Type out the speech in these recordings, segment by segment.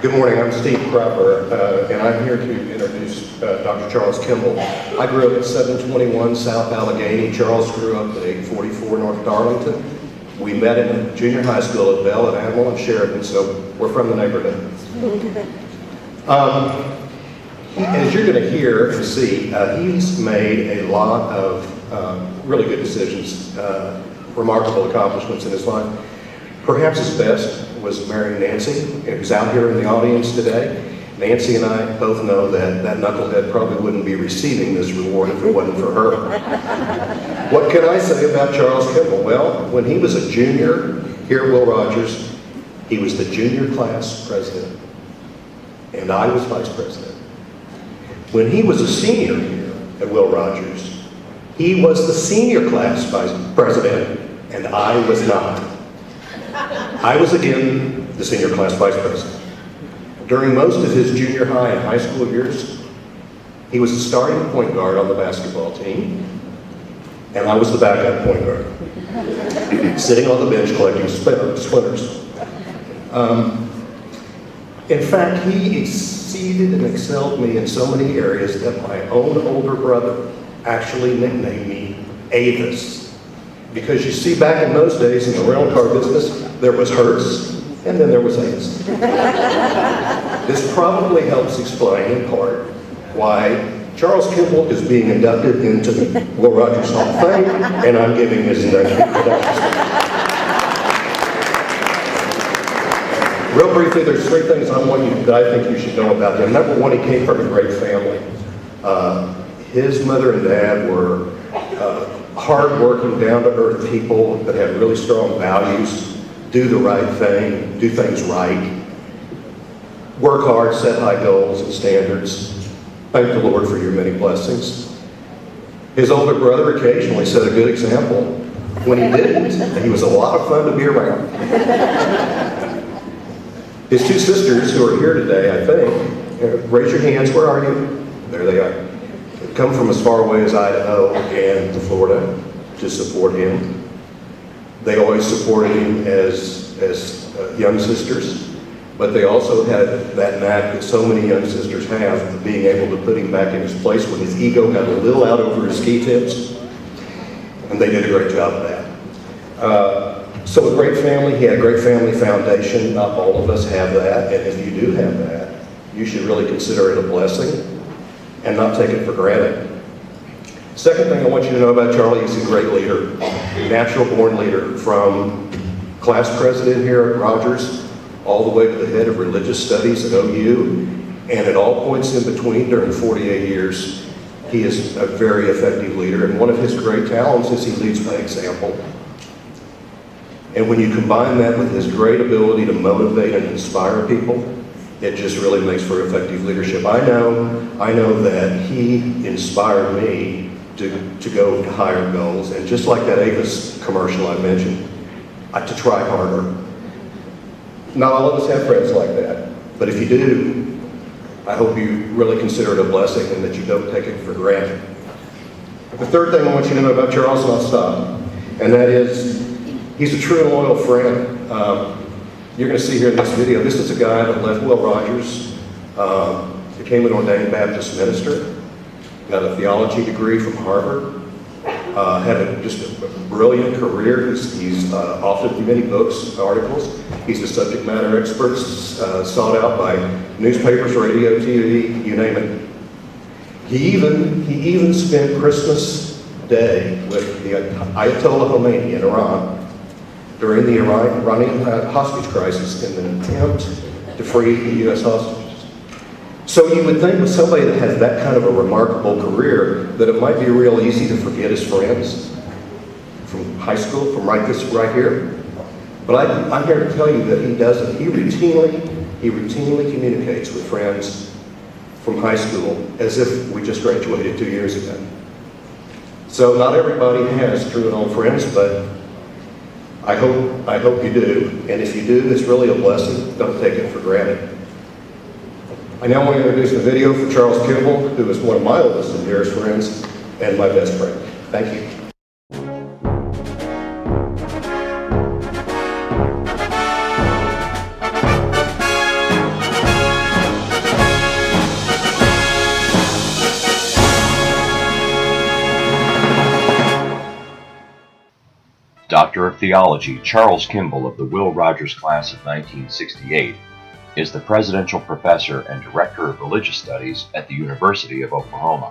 Good morning, I'm Steve Cropper, and I'm here to introduce Dr. Charles Kimball. I grew up at 721 South Allegheny. Charles grew up at 844 North Darlington. We met in junior high school at Bell, at Animal, and Sheridan, so we're from the neighborhood. As you're going to hear and see, he's made a lot of really good decisions, remarkable accomplishments in his life. Perhaps his best was marrying Nancy, who's out here in the audience today. Nancy and I both know that that knucklehead probably wouldn't be receiving this reward if it wasn't for her. What can I say about Charles Kimball? Well, when he was a junior here at Will Rogers, he was the junior class president, and I was vice president. When he was a senior here at Will Rogers, he was the senior class vice president, and I was not. I was again the senior class vice president. During most of his junior high and high school years, he was the starting point guard on the basketball team, and I was the backup point guard, sitting on the bench collecting splinters. In fact, he exceeded and excelled me in so many areas that my own older brother actually nicknamed me Avis. Because you see, back in those days in the rental car business, there was Hertz, and then there was Avis. This probably helps explain, in part, why Charles Kimball is being inducted into the Will Rogers Hall of Fame, and I'm giving his induction. Real briefly, there's three things that I think you should know about him. Number one, he came from a great family. His mother and dad were hard-working, down-to-earth people that had really strong values. Do the right thing, do things right, work hard, set high goals and standards. Thank the Lord for your many blessings. His older brother occasionally set a good example. When he didn't, he was a lot of fun to be around. His two sisters, who are here today, I think, raise your hands, where are you? There they are. Come from as far away as Idaho and to Florida to support him. They always supported him as young sisters, but they also had that knack that so many young sisters have of being able to put him back in his place when his ego got a little out over his ski tips, and they did a great job of that. So a great family, he had a great family foundation. Not all of us have that, and if you do have that, you should really consider it a blessing and not take it for granted. Second thing I want you to know about Charlie is he's a great leader, natural-born leader, from class president here at Rogers all the way to the head of religious studies at OU, and at all points in between during 48 years, he is a very effective leader, and one of his great talents is he leads by example. And when you combine that with his great ability to motivate and inspire people, it just really makes for effective leadership. I know that he inspired me to go to higher goals, and just like that Avis commercial I mentioned, to try harder. Not all of us have friends like that, but if you do, I hope you really consider it a blessing and that you don't take it for granted. The third thing I want you to know about Charles, and I'll stop, and that is he's a true and loyal friend. You're going to see here in this video, this is a guy that left Will Rogers, became an ordained Baptist minister, got a theology degree from Harvard, had just a brilliant career. He's authored many books, articles. He's a subject matter expert, sought out by newspapers, radio, TV, you name it. He even spent Christmas Day with the Ayatollah Khomeini in Iran during the Iranian hostage crisis in an attempt to free the U.S. hostages. So you would think with somebody that has that kind of a remarkable career that it might be real easy to forget his friends from high school, from right here. But I'm here to tell you that he doesn't. He routinely communicates with friends from high school as if we just graduated 2 years ago. So not everybody has true and old friends, but I hope you do. And if you do, it's really a blessing. Don't take it for granted. I now want to introduce the video for Charles Kimball, who is one of my oldest and dearest friends and my best friend. Thank you. Doctor of Theology Charles Kimball of the Will Rogers class of 1968 is the Presidential Professor and Director of Religious Studies at the University of Oklahoma.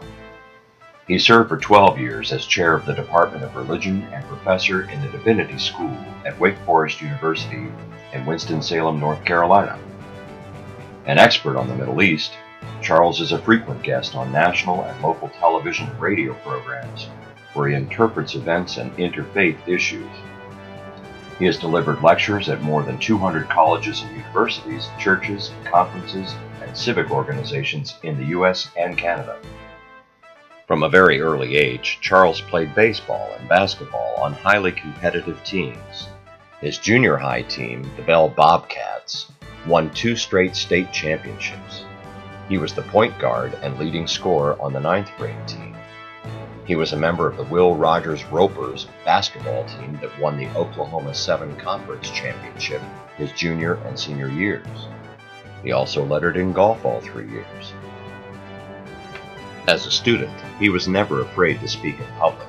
He served for 12 years as Chair of the Department of Religion and Professor in the Divinity School at Wake Forest University in Winston-Salem, North Carolina. An expert on the Middle East, Charles is a frequent guest on national and local television and radio programs where he interprets events and interfaith issues. He has delivered lectures at more than 200 colleges and universities, churches, conferences, and civic organizations in the U.S. and Canada. From a very early age, Charles played baseball and basketball on highly competitive teams. His junior high team, the Bell Bobcats, won 2 straight state championships. He was the point guard and leading scorer on the 9th grade team. He was a member of the Will Rogers Ropers basketball team that won the Oklahoma 7 Conference Championship his junior and senior years. He also lettered in golf all 3 years. As a student, he was never afraid to speak in public,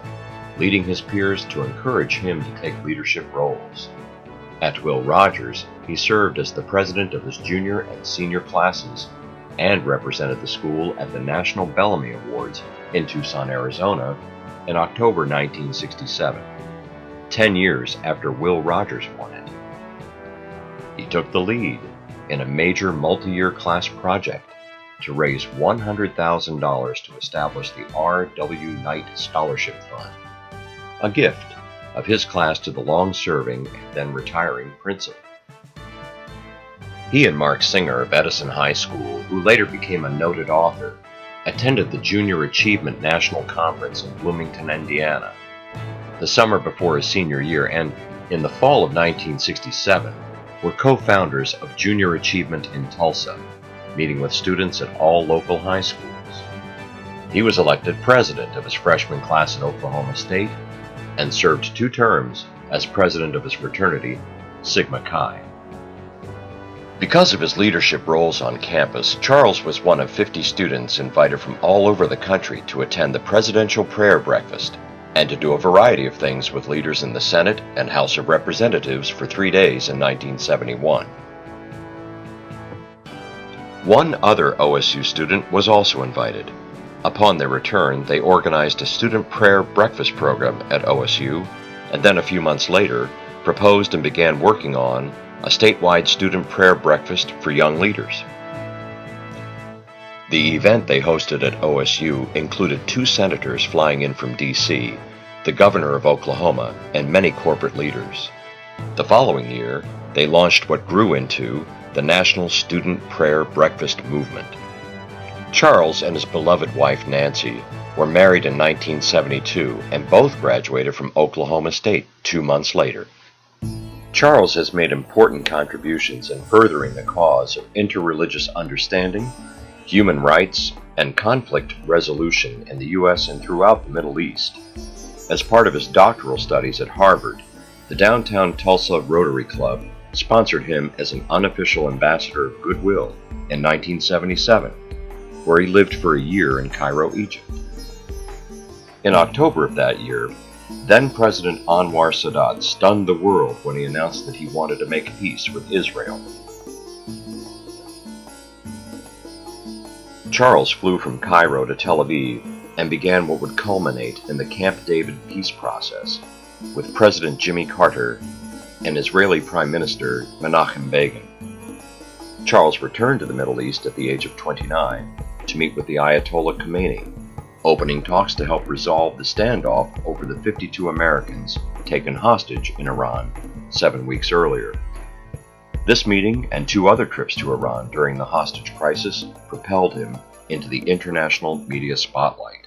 leading his peers to encourage him to take leadership roles. At Will Rogers, he served as the president of his junior and senior classes and represented the school at the National Bellamy Awards in Tucson, Arizona in October 1967, 10 years after Will Rogers won it. He took the lead in a major multi-year class project to raise $100,000 to establish the R.W. Knight Scholarship Fund, a gift of his class to the long-serving and then retiring principal. He and Mark Singer of Edison High School, who later became a noted author, attended the Junior Achievement National Conference in Bloomington, Indiana, the summer before his senior year, and in the fall of 1967 were co-founders of Junior Achievement in Tulsa, meeting with students at all local high schools. He was elected president of his freshman class at Oklahoma State and served 2 terms as president of his fraternity, Sigma Chi. Because of his leadership roles on campus, Charles was one of 50 students invited from all over the country to attend the Presidential Prayer Breakfast and to do a variety of things with leaders in the Senate and House of Representatives for 3 days in 1971. One other OSU student was also invited. Upon their return, they organized a student prayer breakfast program at OSU, and then a few months later, proposed and began working on a statewide student prayer breakfast for young leaders. The event they hosted at OSU included 2 senators flying in from D.C., the governor of Oklahoma, and many corporate leaders. The following year, they launched what grew into the National Student Prayer Breakfast Movement. Charles and his beloved wife Nancy were married in 1972 and both graduated from Oklahoma State 2 months later. Charles has made important contributions in furthering the cause of interreligious understanding, human rights, and conflict resolution in the U.S. and throughout the Middle East. As part of his doctoral studies at Harvard, the downtown Tulsa Rotary Club sponsored him as an unofficial ambassador of goodwill in 1977, where he lived for a year in Cairo, Egypt. In October of that year, then-President Anwar Sadat stunned the world when he announced that he wanted to make peace with Israel. Charles flew from Cairo to Tel Aviv and began what would culminate in the Camp David peace process with President Jimmy Carter and Israeli Prime Minister Menachem Begin. Charles returned to the Middle East at the age of 29 to meet with the Ayatollah Khomeini, opening talks to help resolve the standoff over the 52 Americans taken hostage in Iran 7 weeks earlier. This meeting and 2 other trips to Iran during the hostage crisis propelled him into the international media spotlight.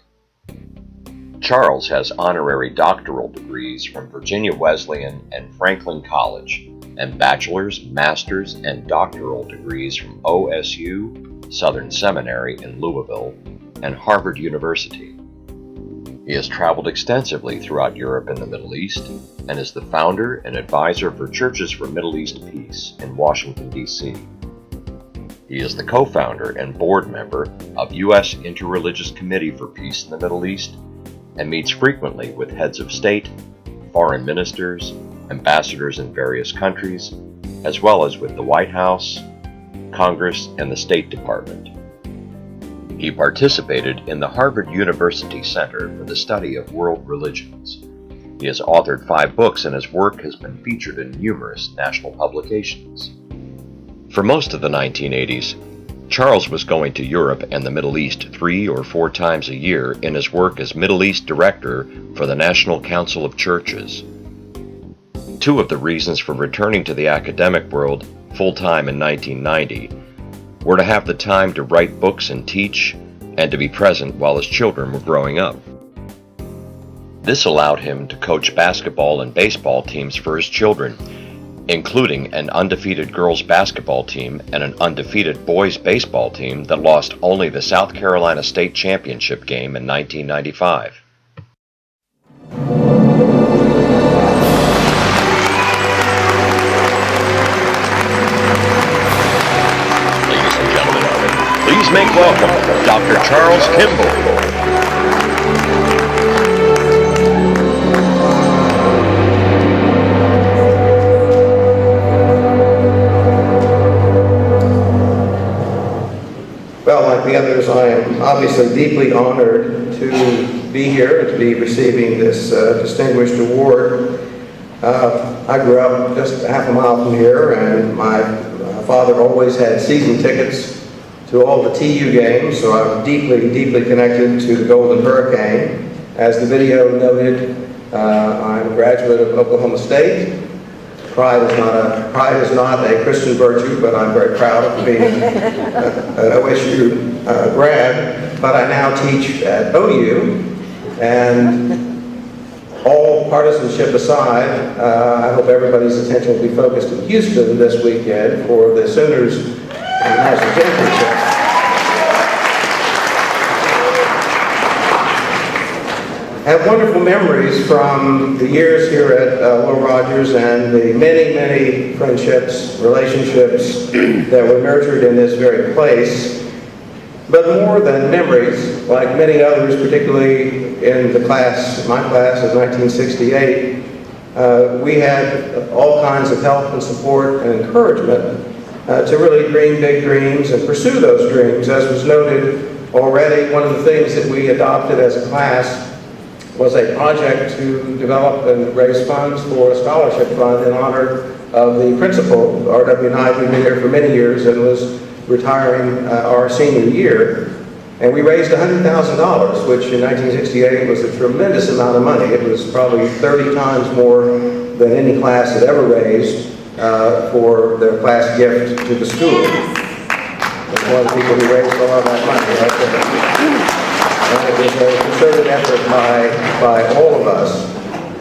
Charles has honorary doctoral degrees from Virginia Wesleyan and Franklin College, and bachelor's, master's, and doctoral degrees from OSU, Southern Seminary in Louisville, and Harvard University. He has traveled extensively throughout Europe and the Middle East, and is the founder and advisor for Churches for Middle East Peace in Washington, D.C. He is the co-founder and board member of U.S. Interreligious Committee for Peace in the Middle East, and meets frequently with heads of state, foreign ministers, ambassadors in various countries, as well as with the White House, Congress, and the State Department. He participated in the Harvard University Center for the Study of World Religions. He has authored 5 books, and his work has been featured in numerous national publications. For most of the 1980s, Charles was going to Europe and the Middle East 3 or 4 times a year in his work as Middle East Director for the National Council of Churches. 2 of the reasons for returning to the academic world full-time in 1990 were to have the time to write books and teach, and to be present while his children were growing up. This allowed him to coach basketball and baseball teams for his children, including an undefeated girls basketball team and an undefeated boys baseball team that lost only the South Carolina State Championship game in 1995. Ladies and gentlemen, please make welcome Dr. Charles Kimball. Well, like the others, I am obviously deeply honored to be here and to be receiving this distinguished award. I grew up just half a mile from here, and my father always had season tickets to all the TU games, so I'm deeply, deeply connected to the Golden Hurricane. As the video noted, I'm a graduate of Oklahoma State. Pride is not a Christian virtue, but I'm very proud of being an OSU grad. But I now teach at OU, and all partisanship aside, I hope everybody's attention will be focused in Houston this weekend for the Sooners National Championship. I have wonderful memories from the years here at Will Rogers and the many, many friendships, relationships that were nurtured in this very place. But more than memories, like many others, particularly in the class, my class of 1968, we had all kinds of help and support and encouragement to really dream big dreams and pursue those dreams. As was noted already, one of the things that we adopted as a class was a project to develop and raise funds for a scholarship fund in honor of the principal. R.W. Knight, who'd been here for many years and was retiring our senior year. And we raised $100,000, which in 1968 was a tremendous amount of money. It was probably 30 times more than any class had ever raised for their class gift to the school. It's one of the people who raised all of that money, right? And it was a concerted effort by all of us.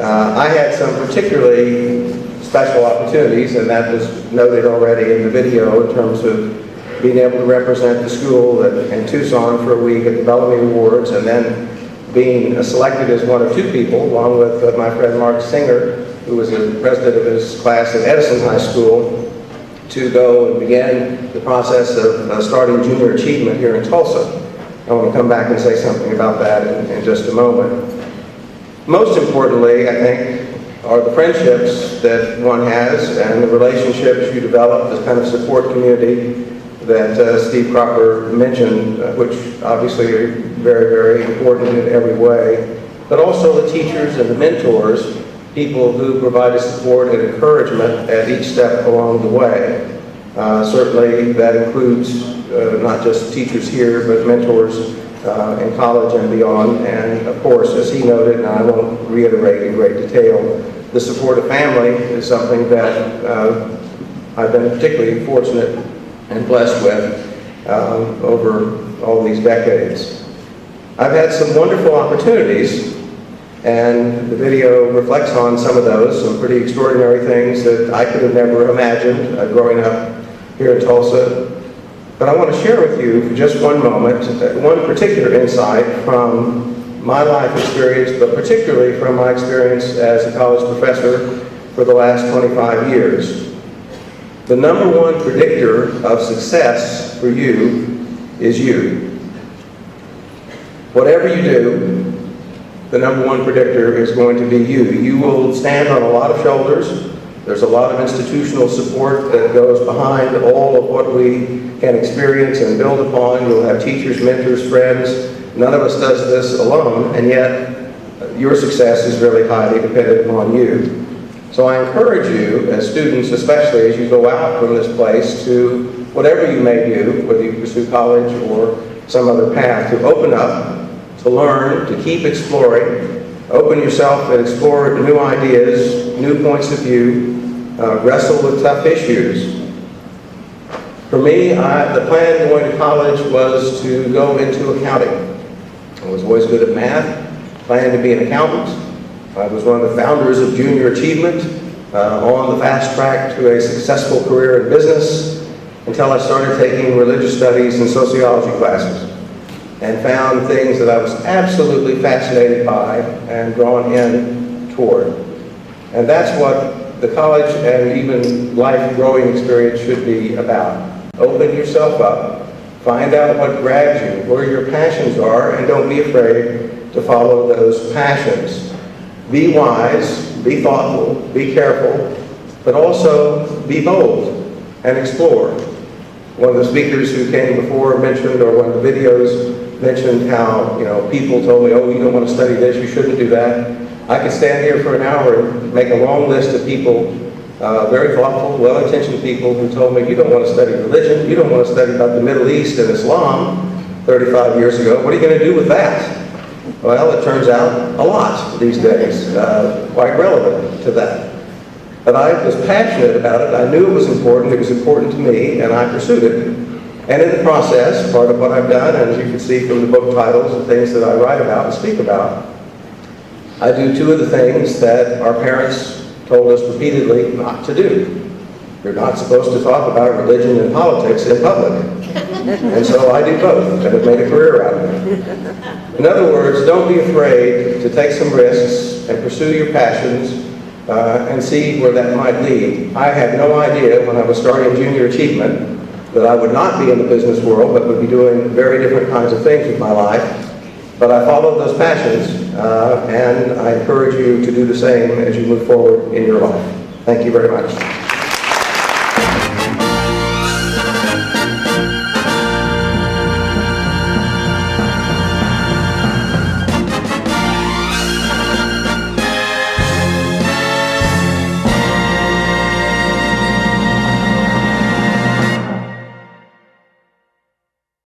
I had some particularly special opportunities, and that was noted already in the video in terms of being able to represent the school in Tucson for a week at the Bellamy Awards, and then being selected as one of 2 people, along with my friend Mark Singer, who was the president of his class at Edison High School, to go and begin the process of starting junior achievement here in Tulsa. I want to come back and say something about that in just a moment. Most importantly, I think, are the friendships that one has and the relationships you develop, this kind of support community that Steve Cropper mentioned, which obviously are very, very important in every way, but also the teachers and the mentors, people who provide support and encouragement at each step along the way. Certainly that includes not just teachers here, but mentors in college and beyond. And of course, as he noted, and I won't reiterate in great detail, the support of family is something that I've been particularly fortunate and blessed with over all these decades. I've had some wonderful opportunities, and the video reflects on some of those, some pretty extraordinary things that I could have never imagined growing up here in Tulsa. But I want to share with you for just one moment one particular insight from my life experience, but particularly from my experience as a college professor for the last 25 years. The number one predictor of success for you is you. Whatever you do, the number one predictor is going to be you. You will stand on a lot of shoulders. There's a lot of institutional support that goes behind all of what we can experience and build upon. You'll have teachers, mentors, friends. None of us does this alone, and yet your success is really highly dependent on you. So I encourage you, as students, especially as you go out from this place to whatever you may do, whether you pursue college or some other path, to open up, to learn, to keep exploring, open yourself and explore new ideas, new points of view, wrestle with tough issues. For me, the plan going to college was to go into accounting. I was always good at math, planned to be an accountant. I was one of the founders of Junior Achievement, on the fast track to a successful career in business, until I started taking religious studies and sociology classes and found things that I was absolutely fascinated by and drawn in toward. And that's what the college and even life growing experience should be about. Open yourself up, find out what grabs you, where your passions are, and don't be afraid to follow those passions. Be wise, be thoughtful, be careful, but also be bold and explore. One of the speakers who came before mentioned, or one of the videos mentioned how, people told me, oh, you don't want to study this, you shouldn't do that. I could stand here for an hour and make a long list of people, very thoughtful, well-intentioned people who told me, you don't want to study religion, you don't want to study about the Middle East and Islam 35 years ago. What are you going to do with that? Well, it turns out a lot these days, quite relevant to that. But I was passionate about it. I knew it was important to me, and I pursued it. And in the process, part of what I've done, and as you can see from the book titles and things that I write about and speak about, I do two of the things that our parents told us repeatedly not to do. You're not supposed to talk about religion and politics in public. And so I do both, and have made a career out of it. In other words, don't be afraid to take some risks and pursue your passions and see where that might lead. I had no idea when I was starting Junior Achievement that I would not be in the business world, but would be doing very different kinds of things with my life. But I followed those passions, and I encourage you to do the same as you move forward in your life. Thank you very much.